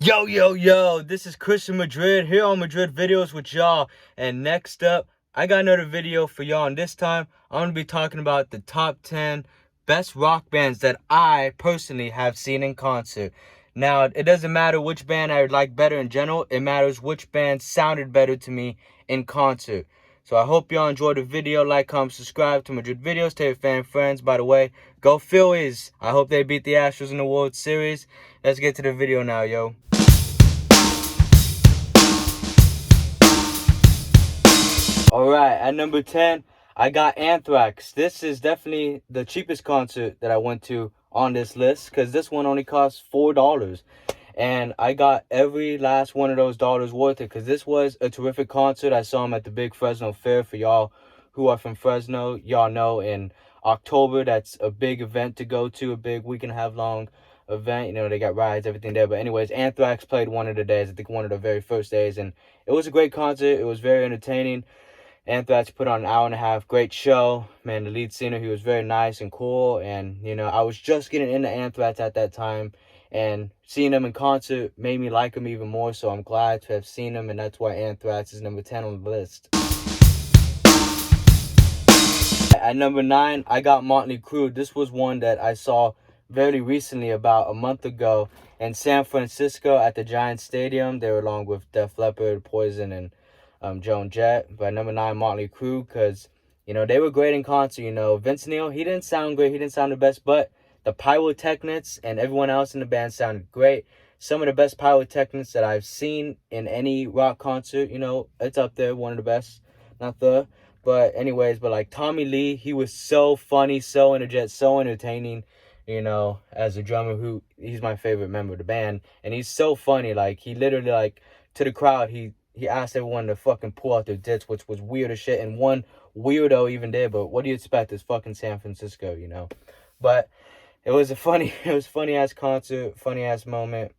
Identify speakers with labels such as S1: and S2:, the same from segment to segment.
S1: Yo, this is Christian Madrid here on Madrid Videos with y'all. And next up, I got another video for y'all. And this time, I'm going to be talking about the top 10 best rock bands that I personally have seen in concert. Now, it doesn't matter which band I like better in general. It matters which band sounded better to me in concert. So I hope y'all enjoyed the video. Like, comment, subscribe to Madrid Videos. Tell your fan friends. By the way, go Phillies. I hope they beat the Astros in the World Series. Let's get to the video now, yo. Alright, at number 10, I got Anthrax. This is definitely the cheapest concert that I went to on this list, because this one only cost $4. And I got every last one of those dollars worth it, because this was a terrific concert. I saw him at the big Fresno Fair. For y'all who are from Fresno, y'all know in October, that's a big event to go to, a big week and a half long event. You know, they got rides, everything there. But anyways, Anthrax played one of the days, I think one of the very first days, and it was a great concert. It was very entertaining. Anthrax put on an hour and a half, great show. Man, the lead singer, he was very nice and cool. And, you know, I was just getting into Anthrax at that time. And seeing them in concert made me like them even more. So I'm glad to have seen them. And that's why Anthrax is number 10 on the list. At number 9, I got Motley Crue. This was one that I saw very recently, about a month ago, in San Francisco at the Giants Stadium. They were along with Def Leppard, Poison, and Joan Jett. But number 9, Motley Crue, because, you know, they were great in concert. You know, Vince Neil, he didn't sound great, he didn't sound the best, but the pyrotechnics and everyone else in the band sounded great. Some of the best pyrotechnics that I've seen in any rock concert. You know, it's up there, one of the best, not the, but anyways. But like Tommy Lee, he was so funny, so energetic, so entertaining. You know, as a drummer, who he's my favorite member of the band, and he's so funny. Like, he literally, like, to the crowd, he asked everyone to fucking pull out their dicks, which was weird as shit. And one weirdo even did, but what do you expect? It's fucking San Francisco, you know? But it was a funny ass concert, funny ass moment.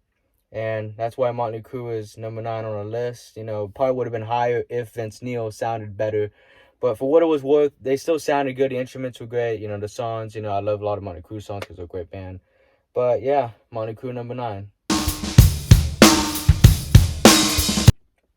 S1: And that's why Motley Crue is number 9 on the list. You know, probably would have been higher if Vince Neil sounded better. But for what it was worth, they still sounded good. The instruments were great. You know, the songs, you know, I love a lot of Motley Crue songs because they're a great band. But yeah, Motley Crue number 9.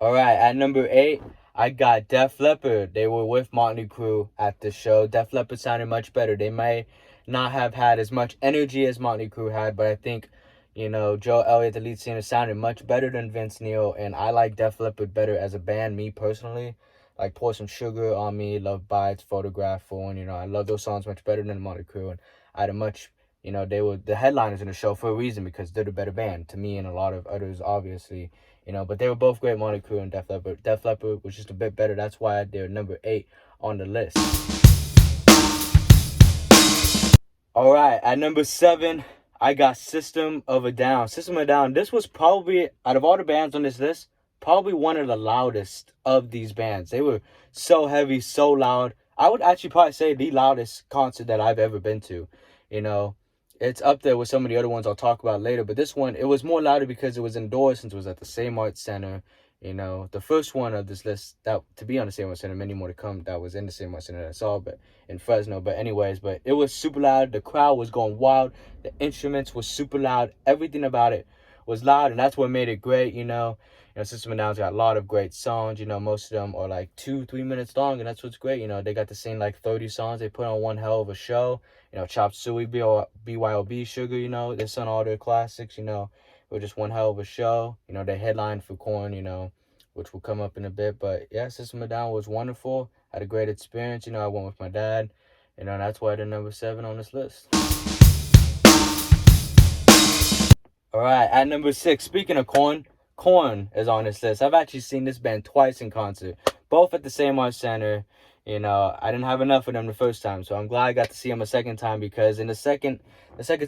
S1: Alright, at number 8, I got Def Leppard. They were with Motley Crue at the show. Def Leppard sounded much better. They may not have had as much energy as Motley Crue had, but I think, you know, Joe Elliott, the lead singer, sounded much better than Vince Neil. And I like Def Leppard better as a band, me personally. Like Pour Some Sugar on Me, Love Bites, Photograph, Phone. You know, I love those songs much better than Motley Crue. And I had a much, you know, they were the headliners in the show for a reason, because they're the better band to me and a lot of others, obviously. You know, but they were both great, Motley Crue and Def Leppard. Def Leppard was just a bit better. That's why they're number 8 on the list. Alright, at number 7, I got System of a Down. System of a Down, this was probably, out of all the bands on this list, probably one of the loudest of these bands. They were so heavy, so loud. I would actually probably say the loudest concert that I've ever been to. You know, it's up there with some of the other ones I'll talk about later. But this one, it was more louder because it was indoors, since it was at the Same Arts Center. You know, the first one of this list that to be on the Same Arts Center, many more to come, that was in the Same Arts Center that I saw, but in Fresno. But anyways, but it was super loud. The crowd was going wild. The instruments were super loud. Everything about it was loud, and that's what made it great. You know, System of a Down's got a lot of great songs. You know, most of them are like 2-3 minutes long, and that's what's great. You know, they got to sing like 30 songs. They put on one hell of a show. You know, Chop Suey, BYOB, Sugar, you know, they sung all their classics, you know. It was just one hell of a show. You know, they headlined for Korn, you know, which will come up in a bit. But yeah, System of a Down was wonderful. Had a great experience. You know, I went with my dad. You know, that's why they're number 7 on this list. Alright, at number 6, speaking of Korn is on this list. I've actually seen this band twice in concert, both at the Same Arts Center. You know, I didn't have enough of them the first time, so I'm glad I got to see them a second time, because in the second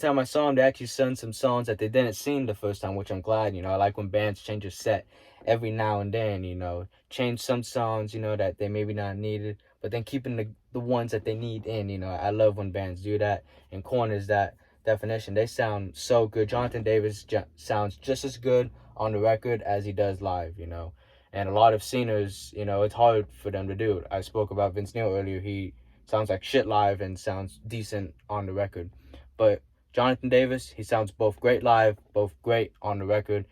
S1: time I saw them, they actually sung some songs that they didn't sing the first time, which I'm glad. You know, I like when bands change a set every now and then, you know, change some songs, you know, that they maybe not needed, but then keeping the ones that they need in. You know, I love when bands do that, and Korn is that definition. They sound so good. Jonathan Davis sounds just as good on the record as he does live, you know. And a lot of singers, you know, it's hard for them to do. I spoke about Vince Neil earlier. He sounds like shit live and sounds decent on the record. But Jonathan Davis, he sounds both great live, both great on the record.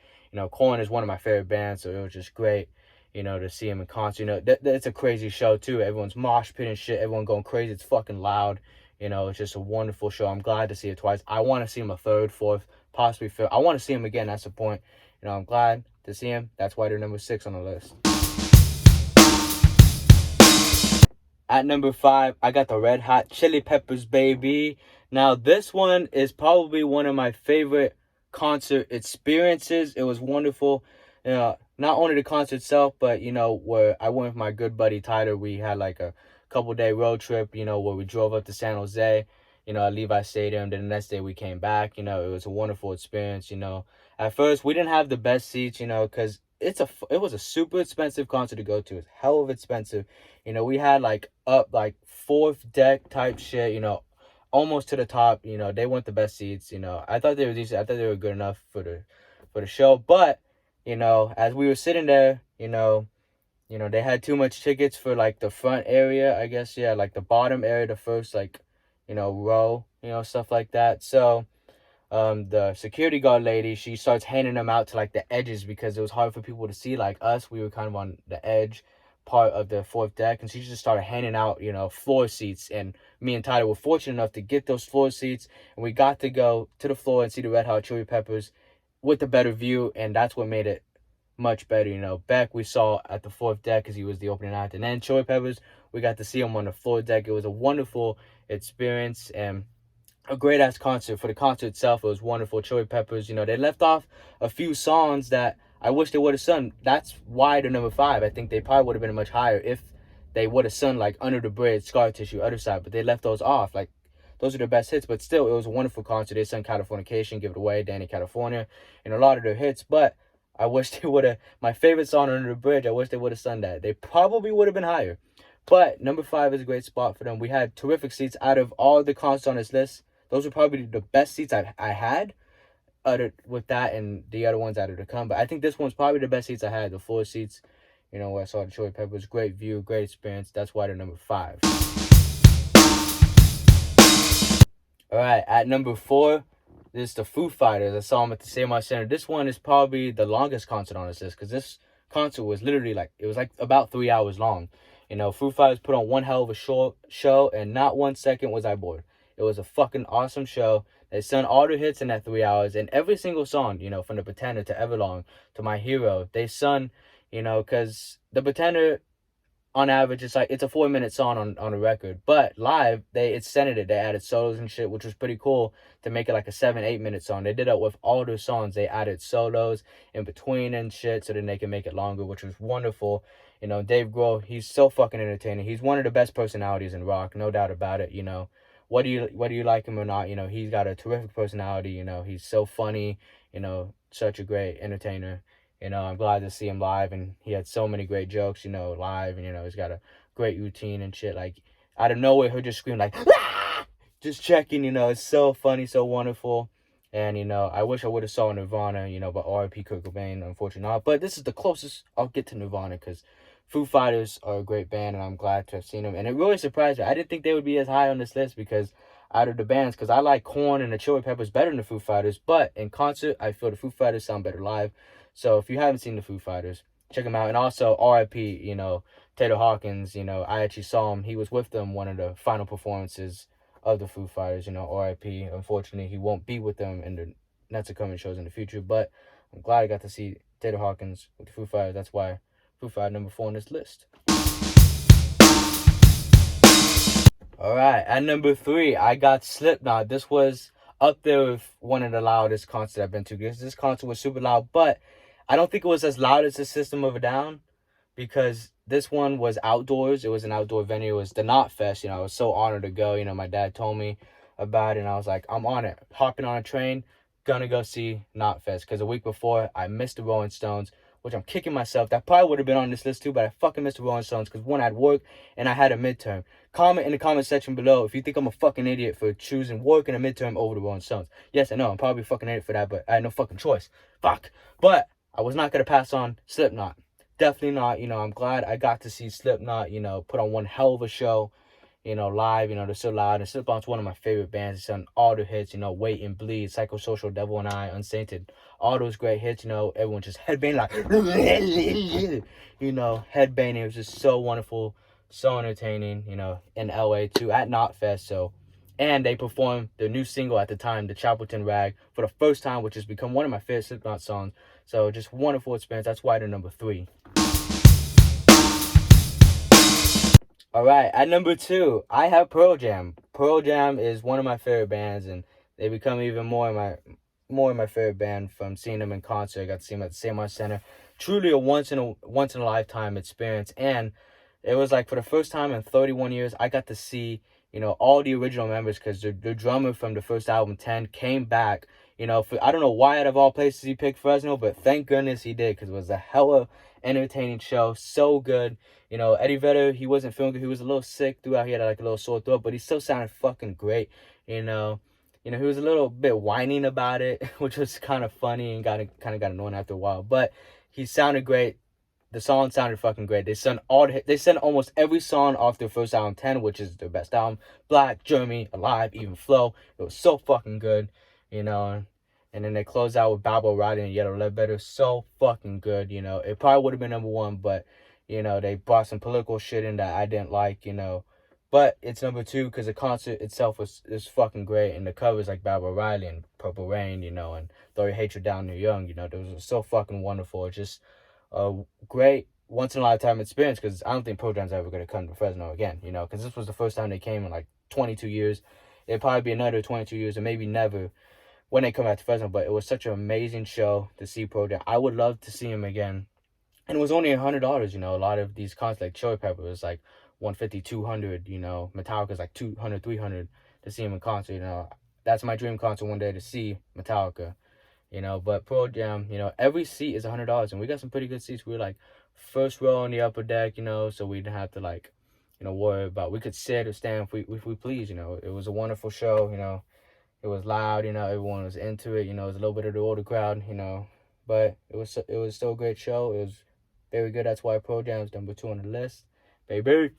S1: Korn is one of my favorite bands, so it was just great, to see him in concert. It's a crazy show too. Everyone's mosh pit and shit. Everyone going crazy. It's fucking loud. It's just a wonderful show. I'm glad to see it twice. I want to see him a third, fourth, possibly fifth. I want to see him again. That's the point. I'm glad to see him. That's why they're number 6 on the list. At number 5, I got the Red Hot Chili Peppers, baby. Now, this one is probably one of my favorite concert experiences. It was wonderful. Not only the concert itself, but, where I went with my good buddy Tyler. We had like a couple-day road trip, where we drove up to San Jose, at Levi Stadium. Then the next day we came back. It was a wonderful experience, At first, we didn't have the best seats, because it was a super expensive concert to go to. It's hell of expensive. We had up 4th deck type shit, almost to the top. They weren't the best seats. I thought they were decent. I thought they were good enough for the show. But, as we were sitting there, they had too much tickets for the front area, I guess. Yeah, the bottom area, the first row, stuff like that. So the security guard lady, she starts handing them out to the edges, because it was hard for people to see us. We were kind of on the edge part of the 4th deck, and she just started handing out floor seats, and me and Tyler were fortunate enough to get those floor seats, and we got to go to the floor and see the Red Hot Chili Peppers with a better view, and that's what made it much better. Beck we saw at the 4th deck because he was the opening act, and then Chili Peppers, we got to see him on the floor deck. It was a wonderful experience and a great ass concert. For the concert itself, it was wonderful. Chili Peppers, they left off a few songs that I wish they would have sung. That's why they're number 5. I think they probably would have been much higher if they would have sung Under the Bridge, Scar Tissue, Other Side, but they left those off. Those are their best hits, but still, it was a wonderful concert. They sung Californication, Give It Away, Danny California, and a lot of their hits, but I wish they would have, my favorite song, Under the Bridge, I wish they would have sung that. They probably would have been higher, but number 5 is a great spot for them. We had terrific seats. Out of all the concerts on this list, those were probably the best seats I had, with that and the other ones that are to come. But I think this one's probably the best seats I had, the floor seats, where I saw the Chili Peppers. Great view, great experience. That's why they're number 5. All right, at number 4, this is the Foo Fighters. I saw them at the Save Center. This one is probably the longest concert on this list, because this concert was literally it was about 3 hours long. Foo Fighters put on one hell of a show, and not 1 second was I bored. It was a fucking awesome show. They sung all their hits in that 3 hours, and every single song, from The Pretender to Everlong to My Hero, they sung, because The Pretender, on average, it's a 4-minute song on a record, but live, they extended it. They added solos and shit, which was pretty cool to make it a 7-8 minute song. They did that with all their songs. They added solos in between and shit, so then they can make it longer, which was wonderful. Dave Grohl, he's so fucking entertaining. He's one of the best personalities in rock, no doubt about it. Whether you like him or not, he's got a terrific personality. He's so funny, such a great entertainer. I'm glad to see him live, and he had so many great jokes, live, and, he's got a great routine and shit. Out of nowhere, he'll just scream "Ah!" Just checking, it's so funny, so wonderful. And, I wish I would have saw Nirvana, but R.I.P. Kurt Cobain, unfortunately not. But this is the closest I'll get to Nirvana, because Foo Fighters are a great band, and I'm glad to have seen them. And it really surprised me. I didn't think they would be as high on this list, because out of the bands, because I like Korn and the Chili Peppers better than the Foo Fighters, but in concert, I feel the Foo Fighters sound better live. So if you haven't seen the Foo Fighters, check them out. And also R.I.P., Taylor Hawkins, I actually saw him. He was with them one of the final performances of the Foo Fighters, R.I.P. Unfortunately, he won't be with them in the next upcoming shows in the future, but I'm glad I got to see Taylor Hawkins with the Foo Fighters. That's why Foo Fighters number 4 on this list. Alright, at number 3, I got Slipknot. This was up there with one of the loudest concerts I've been to. This concert was super loud, but I don't think it was as loud as the System of a Down, because this one was outdoors. It was an outdoor venue. It was the Knot Fest. I was so honored to go. My dad told me about it, and I was like, I'm on it. Hopping on a train, gonna go see Knot Fest, because a week before, I missed the Rolling Stones, which I'm kicking myself. That probably would have been on this list too, but I fucking missed the Rolling Stones, because one, I had work, and I had a midterm. Comment in the comment section below if you think I'm a fucking idiot for choosing work and a midterm over the Rolling Stones. Yes, I know, I'm probably a fucking idiot for that, but I had no fucking choice. Fuck. But I was not going to pass on Slipknot. Definitely not. I'm glad I got to see Slipknot, put on one hell of a show. live, they're so loud. And Slipknot's one of my favorite bands. It's on all the hits, Wait and Bleed, Psychosocial, Devil and I, Unsainted. All those great hits, everyone just headbanging like, headbanging. It was just so wonderful, so entertaining, in LA too, at Knotfest. So, and they performed their new single at the time, the Chapelton Rag, for the first time, which has become one of my favorite Slipknot songs. So just wonderful experience. That's why they're number 3. All right, at number 2, I have Pearl Jam. Pearl Jam is one of my favorite bands, and they become even more of my favorite band from seeing them in concert. I got to see them at the Same Art Center. Truly a once in a lifetime experience, and it was like for the first time in 31 years, I got to see all the original members, because the drummer from the first album 10 came back. I don't know why out of all places he picked Fresno, but thank goodness he did, because it was a hella entertaining show, so good. Eddie Vedder, he wasn't feeling good. He was a little sick throughout. He had like a little sore throat, but he still sounded fucking great. He was a little bit whining about it, which was kind of funny and got annoying after a while. But he sounded great. The song sounded fucking great. They sent almost every song off their first album, 10, which is their best album. Black, Jeremy, Alive, Even Flow. It was so fucking good, And then they closed out with Bob O'Reilly and Yellow Ledbetter. So fucking good, It probably would have been number 1, but they brought some political shit in that I didn't like, But it's number 2 because the concert itself is fucking great. And the covers like Bob O'Reilly and Purple Rain, and Throw Your Hatred Down You're Young, those are so fucking wonderful. It's just a great once in a lifetime experience, because I don't think Pearl Jam's ever going to come to Fresno again, because this was the first time they came in like 22 years. It'll probably be another 22 years or maybe never when they come back to Fresno. But it was such an amazing show to see Pearl Jam. I would love to see him again. And it was only $100, A lot of these concerts like Chili Pepper was like $150, $200, Metallica's like $200, $300 to see him in concert, That's my dream concert one day, to see Metallica, But Pearl Jam, every seat is $100, and we got some pretty good seats. We were like first row on the upper deck, so we didn't have to worry about, we could sit or stand if we please, It was a wonderful show, It was loud, everyone was into it, it was a little bit of the older crowd, But it was still a great show. It was very good. That's why Pearl Jam's number 2 on the list, baby.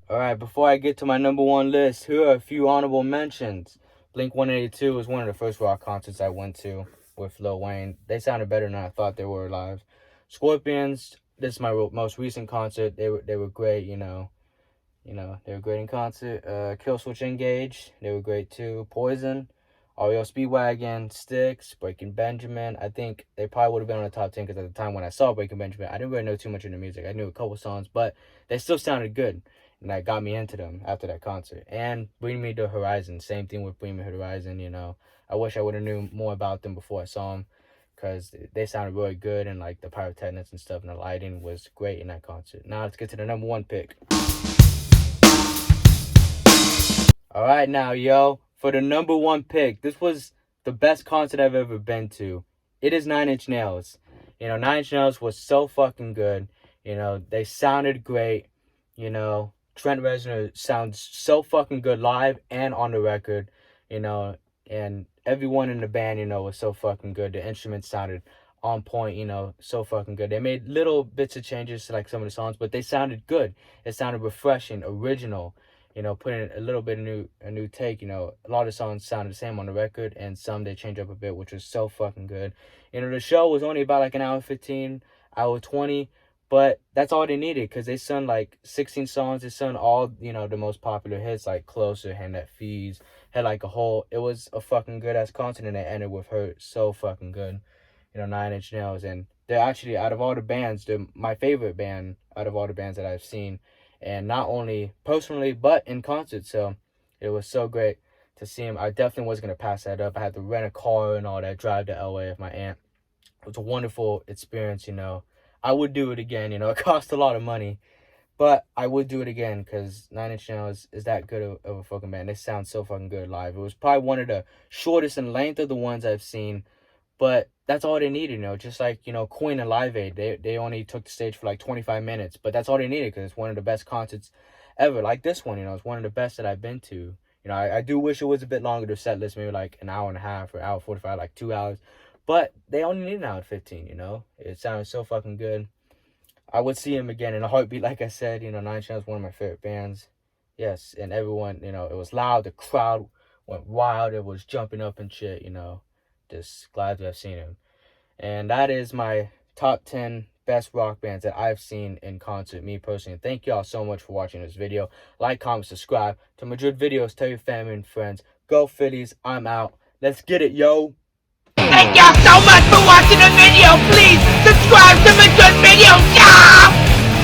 S1: All right, before I get to my number 1 list, here are a few honorable mentions. Blink-182 was one of the first rock concerts I went to with Lil Wayne. They sounded better than I thought they were live. Scorpions, this is my most recent concert. They were great, they were great in concert. Killswitch Engage, they were great too. Poison, REO Speedwagon, Styx, Breaking Benjamin. I think they probably would have been on the top 10, because at the time when I saw Breaking Benjamin, I didn't really know too much of the music. I knew a couple songs, but they still sounded good, and that got me into them after that concert. And Bring Me the Horizon, same thing with Bring Me the Horizon. I wish I would have knew more about them before I saw them, because they sounded really good, and like the pyrotechnics and stuff and the lighting was great in that concert. Now let's get to the number 1 pick. All right, now, yo. For the number 1 pick, this was the best concert I've ever been to. It is 9 Inch Nails. 9 Inch Nails was so fucking good. They sounded great. Trent Reznor sounds so fucking good live and on the record. And everyone in the band, was so fucking good. The instruments sounded on point, so fucking good. They made little bits of changes to like some of the songs, but they sounded good. It sounded refreshing, original. Putting a little bit of a new take. A lot of the songs sounded the same on the record, and some they changed up a bit, which was so fucking good. The show was only about like an hour 15, hour 20, but that's all they needed, because they sung like 16 songs. They sung all, the most popular hits like Closer, Hand That Feeds, Head Like a Hole. It was a fucking good ass concert, and they ended with Hurt. So fucking good. 9 Inch Nails, and they're actually, out of all the bands, they're my favorite band out of all the bands that I've seen. And not only personally, but in concert. So it was so great to see him. I definitely wasn't going to pass that up. I had to rent a car and all that, drive to LA with my aunt. It was a wonderful experience, I would do it again, It cost a lot of money. But I would do it again, because 9 Inch Nails is that good of a fucking band. They sound so fucking good live. It was probably one of the shortest in length of the ones I've seen. But that's all they needed, just like, Queen and Live Aid. They only took the stage for like 25 minutes. But that's all they needed, because it's one of the best concerts ever. Like this one, it's one of the best that I've been to. I do wish it was a bit longer, the set list, maybe like an hour and a half or hour 45, like 2 hours. But they only need an hour 15, It sounded so fucking good. I would see him again in a heartbeat. Like I said, you know, Nine Inch Nails is one of my favorite bands. Yes, and everyone, you know, it was loud. The crowd went wild. It was jumping up and shit, you know. Just glad to have seen him. And that is my top 10 best rock bands that I've seen in concert, me personally. Thank y'all so much for watching this video. Like, comment, subscribe to Madrid videos. Tell your family and friends. Go Phillies. I'm out. Let's get it, yo.
S2: Thank y'all so much for watching the video. Please subscribe to Madrid videos. Yeah!